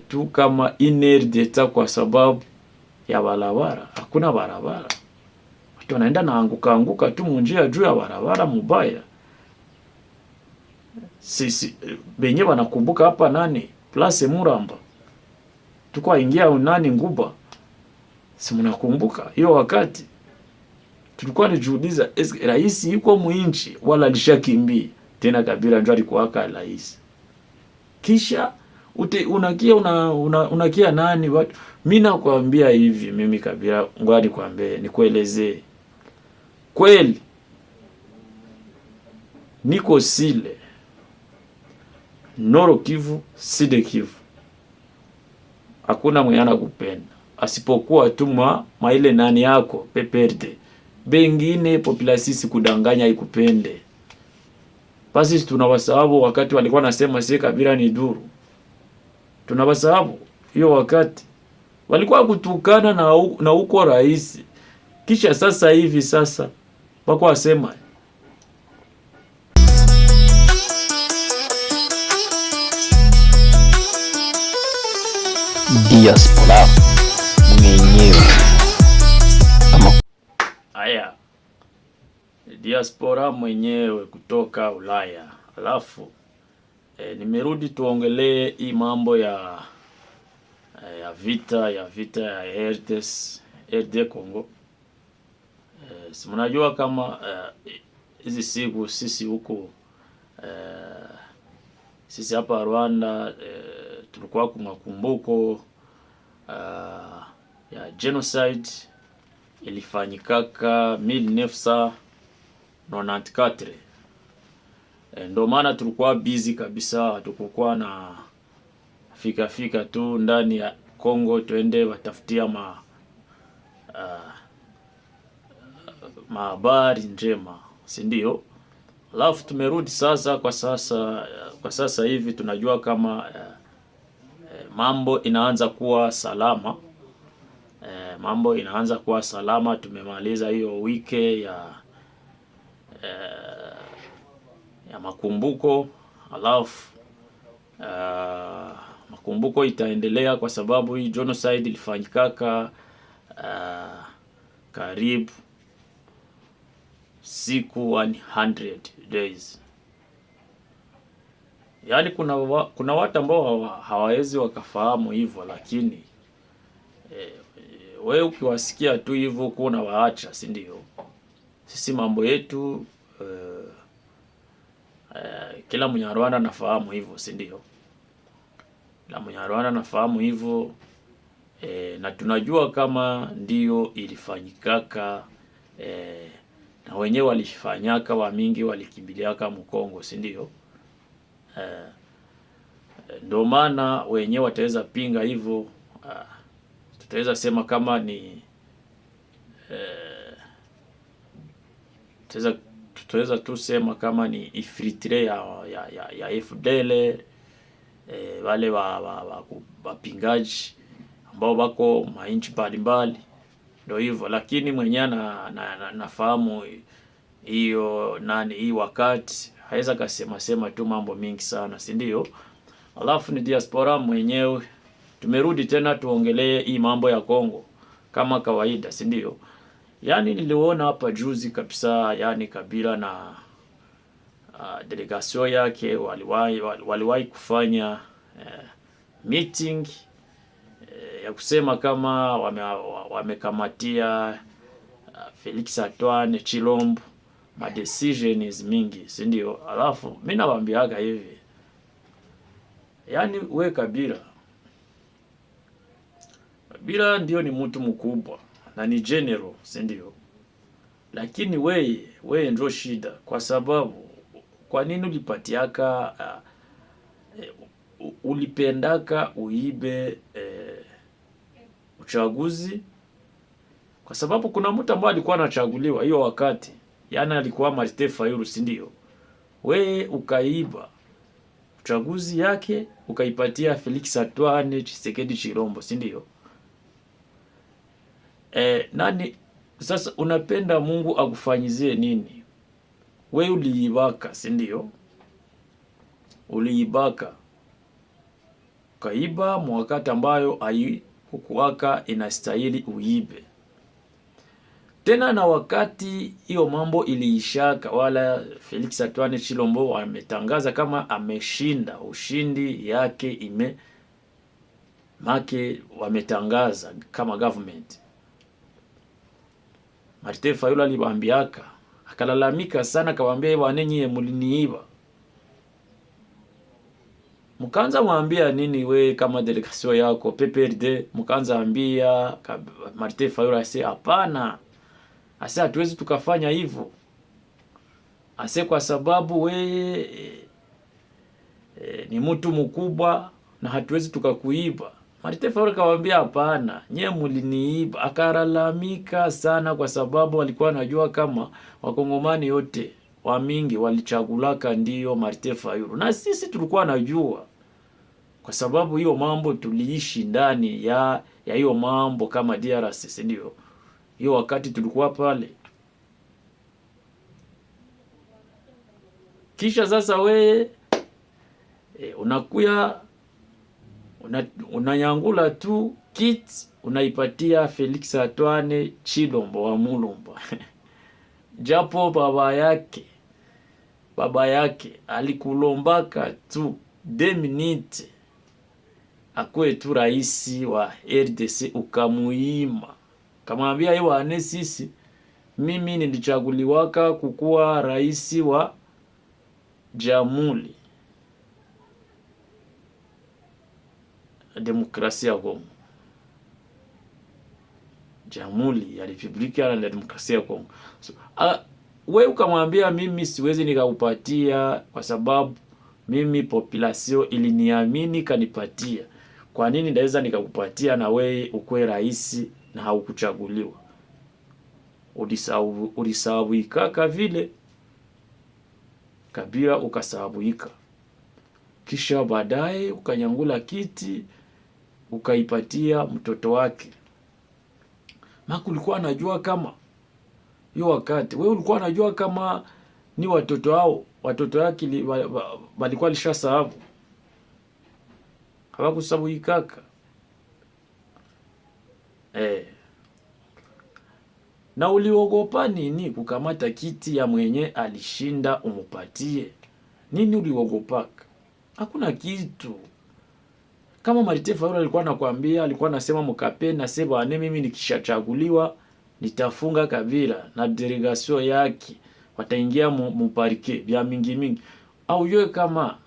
tu kama inerdeta kwa sababu ya barabara. Hakuna barabara, watu wanaenda na anguka tu munjia juu ya barabara mubaya. Sisi benye wanakumbuka hapa nani Place Muramba tukwa ingia unani Nguba, si mnakumbuka hiyo wakati tulikuwa nijiuliza rais yuko muinchi wala alishakimbia tena. Kabila ndio alikuwa rais. Kisha unakia nani watu. Mimi nakwambia hivi, mimi Kabila, ngwani kwambie nikuelezee kweli, niko sile Noro Kivu, Sud Kivu, hakuna mwenye anakupenda asipokuwa tu ile nani yako PPRD. Bengine population kudanganya ikupende. Basi tunawasababu wakati walikuwa nasema si Kabila ni duru. Tunawasababu hiyo wakati walikuwa kutukana na uko rais. Kisha sasa hivi sasa wako wasema diaspora mwenyewe. Aya, diaspora mwenyewe kutoka Ulaya. Alafu nimerudi tuongelee hii mambo ya vita ya RD Congo. Si mnajua kama hizi siku sisi huko sisi hapa Rwanda tulikuwa kwa makumbuko ya genocide ilifanyikaka 1994. Ndio maana tulikuwa busy kabisa, tukokuwa na fika tu ndani ya Kongo tuende watafutia habari njema, si ndio? Alafu tumerudi sasa. Kwa sasa hivi tunajua kama mambo inaanza kuwa salama. Mambo inaanza kuwa salama. Tumemaliza hiyo wiki ya makumbuko. Alafu makumbuko itaendelea kwa sababu hii genocide ilifanyikaka karibu siku 100 days. Yaani kuna watu ambao hawawezi wakafahamu hivyo, lakini wewe ukiwasikia tu hivyo kuna waacha, si ndio? Sisi mambo yetu kila Mnyarwanda anafahamu hivyo, si ndio? Kila Mnyarwanda anafahamu hivyo, na tunajua kama ndio ilifanyikaka, na wenyewe walifanyaka wa mingi walikimbiliaka Mkongo, si ndio? Ndio maana wenyewe wataweza pinga hivyo. Tutaweza sema kama ni tutaweza tu sema kama ni ifritire ya FDL, wale wapingaji ambao wako mainchi mbalimbali, ndio hivyo. Lakini mwenyewe nafahamu hiyo hii wakati haweza kasema tu mambo mingi sana, si ndio? Alafu ni diaspora mwenyewe tumerudi tena tuongelee hii mambo ya Kongo kama kawaida, si ndio? Yaani niliona hapa juzi kabisa, yani Kabila na delegation yake waliwahi kufanya meeting ya kusema kama wamekamatia Felix Antoine Tshilombo ma decisions mingi, si ndio? Alafu mimi nawaambiaga hivi, yani we Kabila ndio ni mtu mkubwa na ni general, si ndio? Lakini we ndio shida, kwa sababu kwa nini ulipatiaka ulipendaka uibe uchaguzi? Kwa sababu kuna mtu ambaye alikuwa anachaguliwa hiyo wakati, yani alikuwa Martin Fayulu, si ndio? We ukaiba uchaguzi yake ukaipatia Felix Antoine Tshisekedi Tshilombo, si ndio? Nani sasa unapenda Mungu akufanyizie nini? We uliibaka, si ndio? Uliibaka. ukaiba mwakati ambayo haikuwaka inastahili uibe. Tena na wakati hiyo mambo iliishaka, wala Felix Antoine Tshilombo ametangaza kama ameshinda, ushindi yake wametangaza kama government. Martin Fayulu aliwaambiaka, akalalamika sana, kawaambia wanenye muliniiba. Mkaanza mwambia nini we kama delegation yako PPRD, mkaanza ambia Martin Fayulu ase hapana. Ase hatuwezi tukafanya hivyo. Ase kwa sababu we ni mtu mkubwa na hatuwezi tukakuiba. Martin Fayulu kawaambia hapana, nye muliniiba. Akalalamika sana kwa sababu walikuwa najua kama wakongomani yote wa mingi walichagulaka ndiyo Martin Fayulu. Na sisi tulikuwa najua kwa sababu hiyo mambo tuliishi ndani ya hiyo mambo kama DRC, ndio. Hiyo wakati tulikuwa pale. Kisha sasa we unakuya unanyangula tu kit unaipatia Felix Antoine Tshilombo wa Mulumba. Japo baba yake alikulombaka tu 2 minutes akwe tu raisi wa RDC, ukamuima. Kamwambia yeye wane sisi, mimi nilichaguliwaka kukuwa raisi wa Jamhuri Demokrasia ya Kongo. Jamhuri ya Republika ya Demokrasia ya Kongo. So, we ukamwambia mimi siwezi nikakupatia kwa sababu mimi population iliniamini kanipatia. Kwa nini ndaweza nikakupatia na we ukwe raisi na haukuchaguliwa? Ulisahabuika vile Kabila ukasahabuika. Kisha baadaye ukanyangula kiti ukaipatia mtoto wake. Maku ulikuwa anajua kama hiyo wakati wewe ulikuwa anajua kama ni watoto yake walikuwa lishasahabu. Hawakusahabuikaka. Na uliogopa nini kukamata kiti ya mwenye alishinda umupatie? Nini uliogopaka? Hakuna kitu. Kama Martin Fayulu alikuwa anakuambia, alikuwa anasema mkape na seba ane mimi nikishachaguliwa nitafunga Kabila na delegation yake wataingia muparike vya mingi. Au yeye kama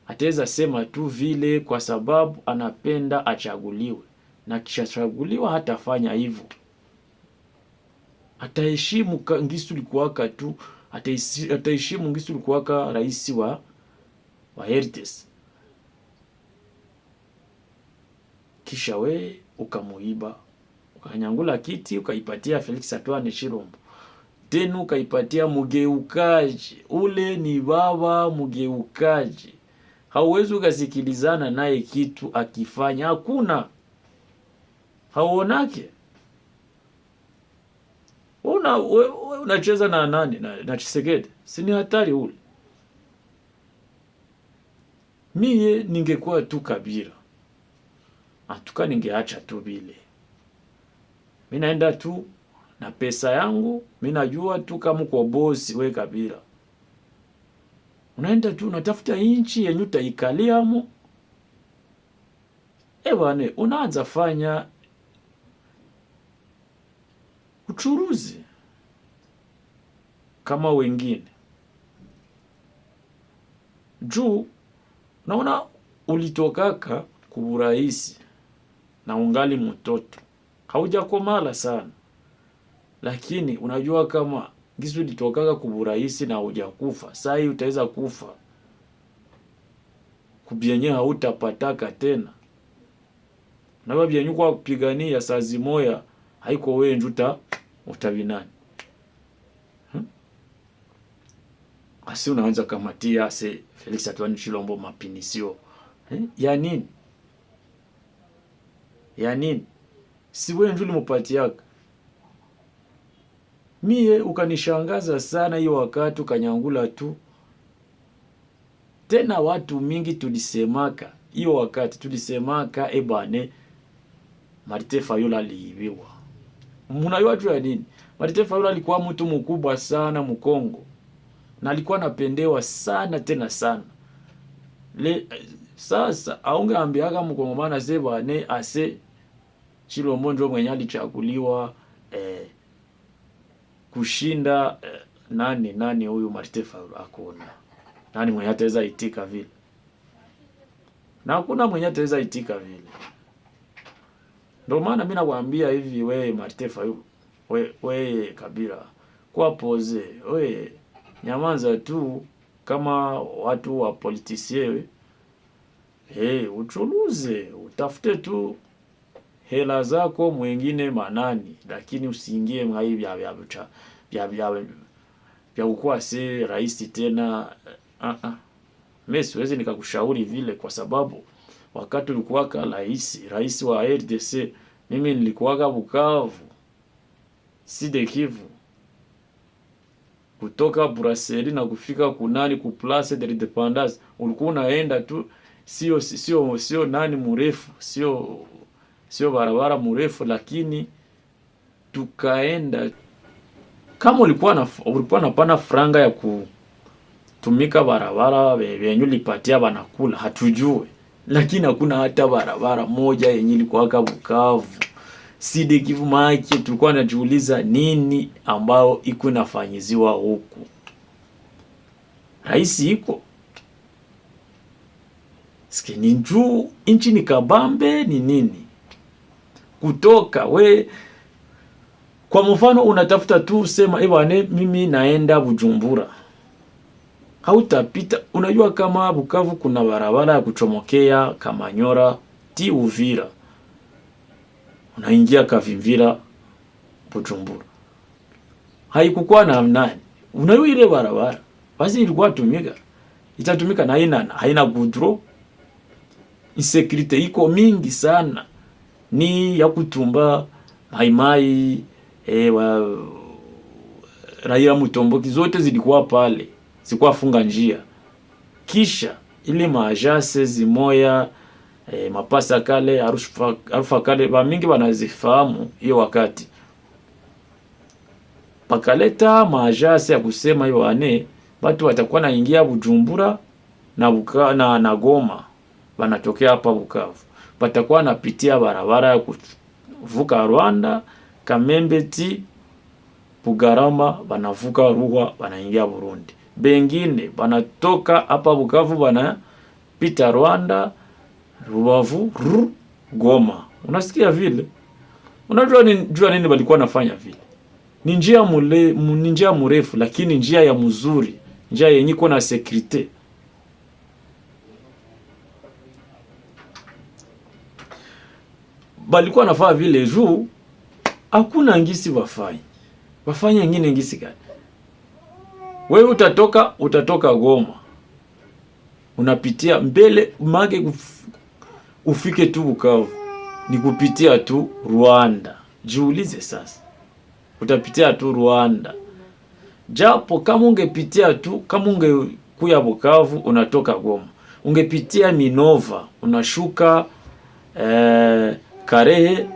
ataweza sema tu vile kwa sababu anapenda achaguliwe, na kishachaguliwa hatafanya hivyo. Ataheshimu Ngisu likuwaka tu, ataheshimu Ngisu likuwaka raisi wa RDC. Kisha we ukamuiba, ukanyangula kiti ukaipatia Felix Antoine Tshilombo. Tena ukaipatia mugeukaji. Ule ni baba mugeukaji. Hauwezi ukasikilizana naye kitu akifanya, hakuna. Hauonake. Unacheza na nani? Na Tshisekedi. Si ni hatari ule. Mie ningekuwa tu Kabila, atuka ningeacha tu bile. Mimi naenda tu na pesa yangu, mimi najua tu kama uko bosi we Kabila. Unaenda tu unatafuta inchi yenye utaikaliamo. Bwana, unaanza fanya uchuruzi kama wengine. Juu naona ulitokaka kuburaisi na ungali mtoto. Haujakomala sana. Lakini unajua kama Ngisu ulitokaka kuburaisi na hujakufa. Sasa hii utaweza kufa. Kubienye hautapataka tena. Na wabienye kwa kupigania saa zimoya haiko wewe njuta utabinani. Asi unaanza kamatia Felix Antoine Tshilombo mapinisio. Ya nini? Ya nini? Si wewe njuli mupatiaka. Mie ukanishangaza sana hiyo wakati ukanyangula tu. Tena watu mingi tulisemaka hiyo wakati tulisemaka bane Martin Fayulu aliibiwa. Mnajua tu ya nini? Martin Fayulu alikuwa mtu mkubwa sana Mkongo. Na alikuwa anapendewa sana tena sana. Sasa aungeambiaga Mkongomana bane ase Chilombo ndio mwenye alichaguliwa kushinda nani huyu Martin Fayulu akona. Nani mwenye ataweza itika vile? Na hakuna mwenye ataweza itika vile. Ndio maana mimi nakwambia hivi, wewe Martin Fayulu, wewe Kabila, kwa pose, wewe nyamanza tu kama watu wa politisie. Uchuluze, utafute tu hela zako mwingine manani, lakini usiingie mwa vya kukuwa si rais tena. Mimi siwezi nikakushauri vile, kwa sababu wakati ulikuwa rais wa RDC, mimi nilikuwa Bukavu, Sud Kivu, kutoka Brasserie na kufika kunani ku Place de l'Independance, ulikuwa unaenda tu, sio nani mrefu, sio barabara mrefu, lakini tukaenda. Kama ulikuwa napana franga ya kutumika barabara yenye ulipatia banakula, hatujue, lakini hakuna hata barabara moja yenye ilikuwa Bukavu Sud Kivu maiki. Tulikuwa najiuliza nini ambao iko inafanyiziwa huku. Rais iko skini njuu inchi ni kabambe ni nini kutoka we. Kwa mfano unatafuta tu sema bwana mimi naenda Bujumbura, hautapita. Unajua kama Bukavu kuna barabara ya kuchomokea Kamanyora ti Uvira, unaingia Kavimvira Bujumbura, haikukuwa na nani. Unajua ile barabara basi ilikuwa itatumika na haina gudro. Insecurity iko mingi sana, ni ya kutumba Maimai Raila Mutomboki zote zilikuwa pale, zilikuwa funga njia. Kisha ile maajase zimoya mapasa kale arufa kale ba mingi wanazifahamu hiyo wakati. Pakaleta maajase ya kusema hiyo watu watakuwa naingia Bujumbura na Goma, wanatokea hapa Bukavu, patakuwa napitia barabara ya kuvuka Rwanda, Kamembe ti Bugarama, banavuka Ruhwa, banaingia Burundi. Bengine banatoka hapa Bukavu banapita Rwanda, Rubavu, Goma. Unasikia vile? Unajua nini walikuwa nafanya vile? Ni njia mrefu, lakini njia ya mzuri, njia yenye iko na security. Balikuwa nafanya vile juu hakuna ngisi wafanye ngine ngisi gani. Wewe utatoka Goma, unapitia mbele mage ufike tu Bukavu, ni kupitia tu Rwanda. Jiulize sasa, utapitia tu Rwanda. Japo kama ungepitia tu, kama ungekuya Bukavu unatoka Goma, ungepitia Minova, unashuka Karehe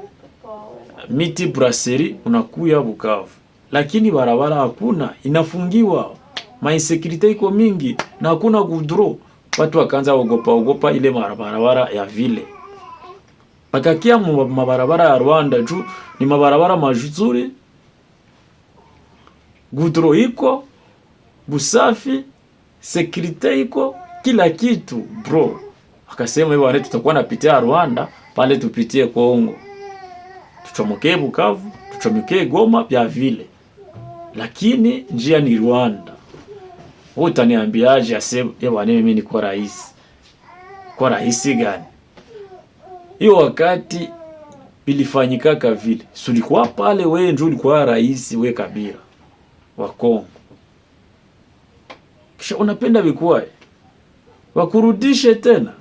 Miti Brasserie, unakuya Bukavu. Lakini barabara hakuna, inafungiwa. Insecurity iko mingi na hakuna gudro. Watu wakaanza ogopa ile barabara ya vile. Pakakia mabarabara ya Rwanda juu ni mabarabara mazuri, gudro iko, busafi, security iko, kila kitu bro. Akasema hiyo tutakuwa napitia Rwanda, pale tupitie Kongo, tuchomokee Bukavu, tuchomokee Goma vya vile, lakini njia ni Rwanda. Wewe utaniambiaje asema mimi niko rais? Kwa rais gani? Hiyo wakati bilifanyika vile, sulikuwa pale, wewe ndio ulikuwa rais, wewe Kabila wa Kongo. Kisha unapenda bikuwa wakurudishe tena.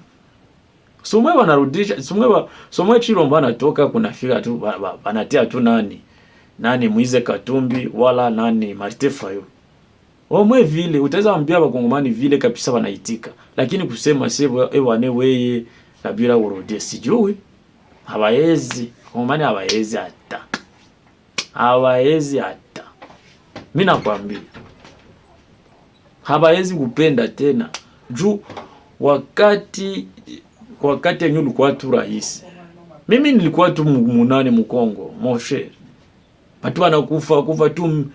Somwe wanarudisha, somwe Chilombo anatoka kunafika tu banatia tu nani Moise Katumbi wala nani Martin Fayulu. Omwe vile utaweza ambia bakongomani vile kabisa wanaitika, lakini kusema sebo weye Kabila urudie, sijui. Hawaezi, Kongomani hawaezi hata. Hawaezi hata. Mimi nakwambia. Hawaezi kupenda tena. Juu wakati yenyewe ulikuwa tu rais. Mimi nilikuwa tu munane Mkongo, moshe. Watu wanakufa tu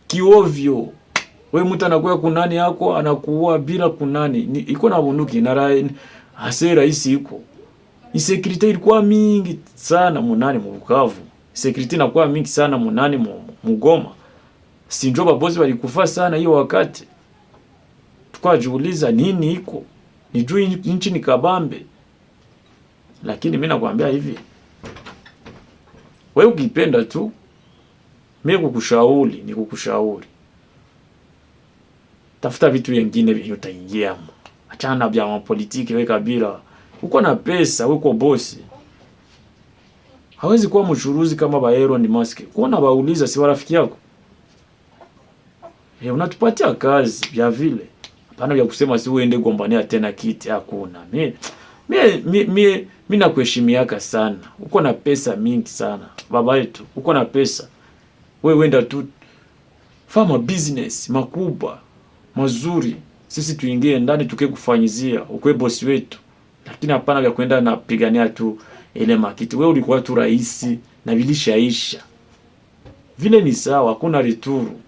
kiovyo. Wewe mtu anakuwa kunani yako anakuua bila kunani. Iko na bunduki na ase rais iko. Insecurity ilikuwa mingi sana munane mu Bukavu. Insecurity inakuwa mingi sana munane mu Goma. Si ndio babozi walikufa sana hiyo wakati. Tukajiuliza nini iko? Ni juu nchi ni kabambe. Lakini mimi nakwambia hivi. Wewe ukipenda tu mimi kukushauri. Tafuta vitu vingine vile utaingia. Achana na vya politiki wewe Kabila. Uko na pesa, uko bosi. Hawezi kuwa mchuruzi kama ba Elon Musk. Kuona bauliza si rafiki yako. Unatupatia kazi vya vile. Hapana vya kusema si uende gombania tena kiti hakuna. Mimi nakuheshimiaka sana. Uko na pesa mingi sana. Baba yetu, uko na pesa. Wewe wenda tu fama business makubwa, mazuri. Sisi tuingie ndani tukekufanyizia, ukwe bosi wetu. Lakini hapana vya kwenda na pigania tu ile makiti. Wewe ulikuwa tu rais na vilishaisha. Vile ni sawa, hakuna returu.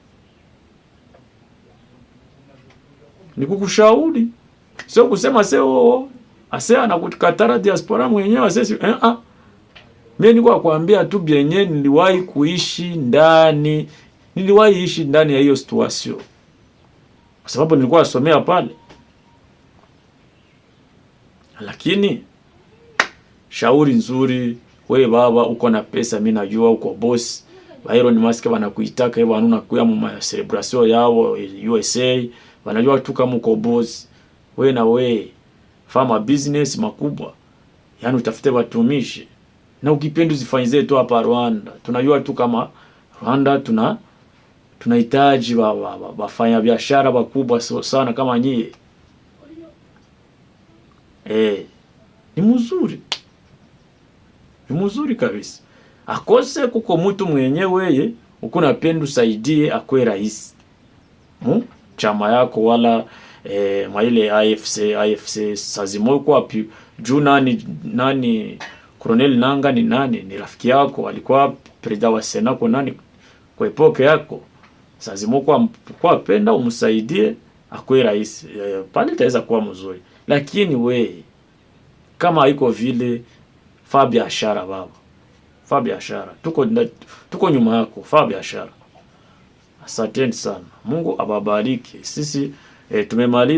Nikukushauri. Sio kusema seo ase anakukatara diaspora mwenyewe sisi mimi niko kuambia tu byenye niliwahi kuishi ndani. Niliwahi ishi ndani ya hiyo situation. Kwa sababu nilikuwa nasomea pale. Lakini shauri nzuri, wewe baba uko na pesa, mimi najua uko boss. Elon Musk wanakuitaka hivyo unakuya mu celebration yao USA, wanajua tu kama uko boss. Wewe na wewe fama business makubwa. Yaani utafute watumishi. Na ukipenda usifanyize tu hapa Rwanda. Tunajua tu kama Rwanda tunahitaji wafanya biashara wakubwa sana kama nyie. Ni mzuri. Ni mzuri kabisa. Akose kuko mtu mwenyewe uko napenda usaidie akwe rais. Chama yako wala maile AFC sazimo kwa wapi juu nani Colonel Nanga ni nani? Ni rafiki yako, alikuwa president wa Senako nani kwa epoke yako. Sazimo kwa penda umsaidie akwe rais. Pale itaweza kuwa mzuri. Lakini we kama haiko vile fa biashara baba. Fa biashara. Tuko nyuma yako, fa biashara. Asanteni sana. Mungu ababariki. Sisi tumemaliza